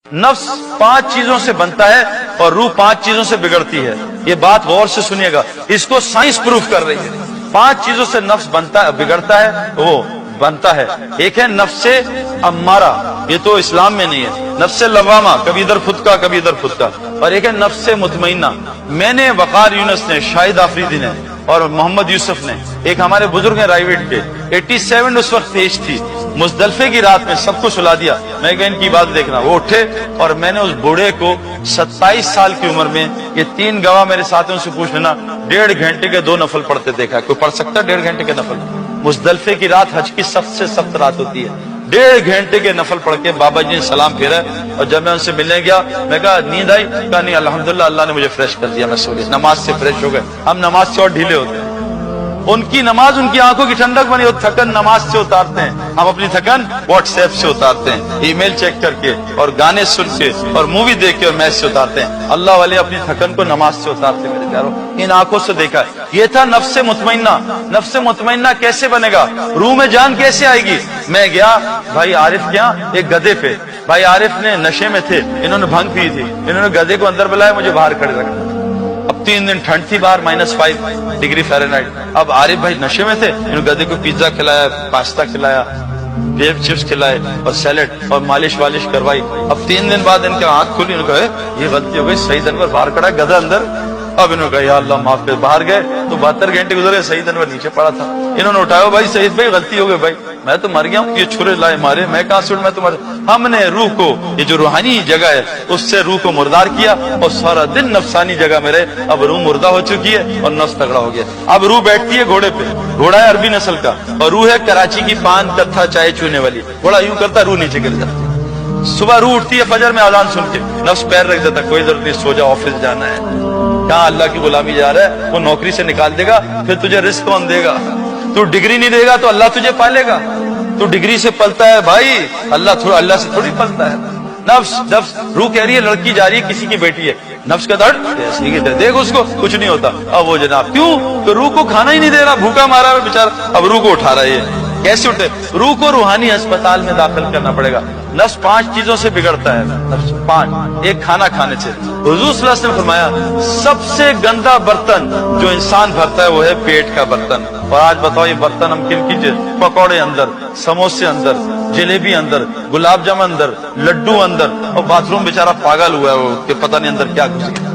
नफ्स 5 चीजों से बनता है और रूह 5 चीजों से बिगड़ती है। ये बात गौर से सुनिएगा, इसको साइंस प्रूफ कर रही है। 5 चीजों से नफ्स बनता है, बिगड़ता है, वो बनता है। एक है नफ्से अम्मारा, ये तो इस्लाम में नहीं है। नफ्से लवामा, कभी इधर खुद का कभी इधर खुद का। और एक है नफ्से मुतमइन्ना। मैंने, वकार यूनुस ने, शाहिद आफरीदी ने और मोहम्मद यूसुफ ने, एक हमारे बुजुर्ग हैं रायवेट के, 87 उस वक्त एज थी, मुजदलफे की रात में सबको सुला दिया। मैं कहा इनकी बात देखना। वो उठे और मैंने उस बूढ़े को 27 साल की उम्र में, ये 3 गवाह मेरे साथियों से पूछ लेना, 1.5 घंटे के 2 नफल पढ़ते देखा। कोई पढ़ सकता है 1.5 घंटे के नफल? मुजदलफे की रात हज की सबसे सख्त रात होती है। 1.5 घंटे के नफल पढ़ के बाबा जी ने सलाम फेरा। और जब मैं उनसे मिलने गया, मैं कहा नींद आई? कहा नहीं, अल्हम्दुलिल्लाह अल्लाह ने मुझे फ्रेश कर दिया, मैं सो गया। नमाज से फ्रेश हो गए। हम नमाज से और ढीले होते हैं। उनकी नमाज उनकी आंखों की ठंडक बनी। वो थकन नमाज से उतारते हैं, हम अपनी थकन व्हाट्सएप से उतारते हैं, ईमेल चेक करके और गाने सुन के और मूवी देख के और मैच से उतारते हैं। अल्लाह वाले अपनी थकन को नमाज से उतारते हैं। मेरे प्यारों, इन आंखों से देखा है। ये था नफ्से मुतमइन्ना। नफ्से मुतमइन्ना कैसे बनेगा? रूह में जान कैसे आएगी? मैं गया भाई आरिफ क्या, एक गधे पे। भाई आरिफ ने नशे में थे, इन्होंने भंग पी थी, इन्होंने गधे को अंदर बुलाया, मुझे बाहर खड़े रखा। अब 3 दिन ठंड थी बाहर, -5 डिग्री फ़ारेनहाइट। अब आरिफ भाई नशे में थे, इन्होंने गधे को पिज्जा खिलाया, पास्ता खिलाया, बेब चिप्स खिलाए और सैलेड और मालिश वालिश करवाई। अब 3 दिन बाद इनकी आंख खुली, इन्होंने कहा ये गलती हो गई, सही दिन पर बाहर खड़ा, गधा अंदर। अब इन्होंने कहा या अल्लाह माफ कर। बाहर गए तो 72 घंटे गुजरे, सही दिन पर नीचे पड़ा था। इन्होंने उठाया, भाई सईद भाई गलती हो गई, भाई मैं तो मर गया हूँ, ये छुरे लाए मारे, मैं कहां से, मैं तो मर। हमने रूह को, ये जो रूहानी जगह है, उससे रूह को मुर्दार किया और सारा दिन नफसानी जगह में रहे। अब रूह मुर्दा हो चुकी है और नफ्स तगड़ा हो गया। अब रूह बैठती है घोड़े पे, घोड़ा है अरबी नस्ल का, और रूह है कराची की पान कत्था चाय चूने वाली। घोड़ा यूं करता, रूह नीचे गिर जाती। सुबह रूह उठती है फजर में अजान सुन के, नफ्स पैर रख देता, कोई जरूरत नहीं, सो जा, ऑफिस जाना है। कहाँ अल्लाह की गुलामी जा रहा है? वो नौकरी से निकाल देगा, फिर तुझे रिस्क कौन देगा? तू डिग्री नहीं देगा तो अल्लाह तुझे पालेगा? तू डिग्री से पलता है भाई, अल्लाह से थोड़ी पलता है। नफ्स रूह कह रही है लड़की जा रही है, किसी की बेटी है, नफ्स का दर्द देख उसको, कुछ नहीं होता। अब वो जनाब क्यों? तो रूह को खाना ही नहीं दे रहा, भूखा मारा है बेचारा, अब रूह को उठा रहा है। कैसे उठे? रूह को रूहानी अस्पताल में दाखिल करना पड़ेगा। नफ्स 5 चीजों से बिगड़ता है। नफ्स 5, एक खाना खाने से। हुजूर सल्लल्लाहु अलैहि वसल्लम ने फरमाया सबसे गंदा बर्तन जो इंसान भरता है वो है पेट का बर्तन। और आज बताओ ये बर्तन हम किन कीजिए? पकौड़े अंदर, समोसे अंदर, जलेबी अंदर, गुलाब जामुन अंदर, लड्डू अंदर, और बाथरूम बेचारा पागल हुआ है वो कि पता नहीं अंदर क्या घुस गया।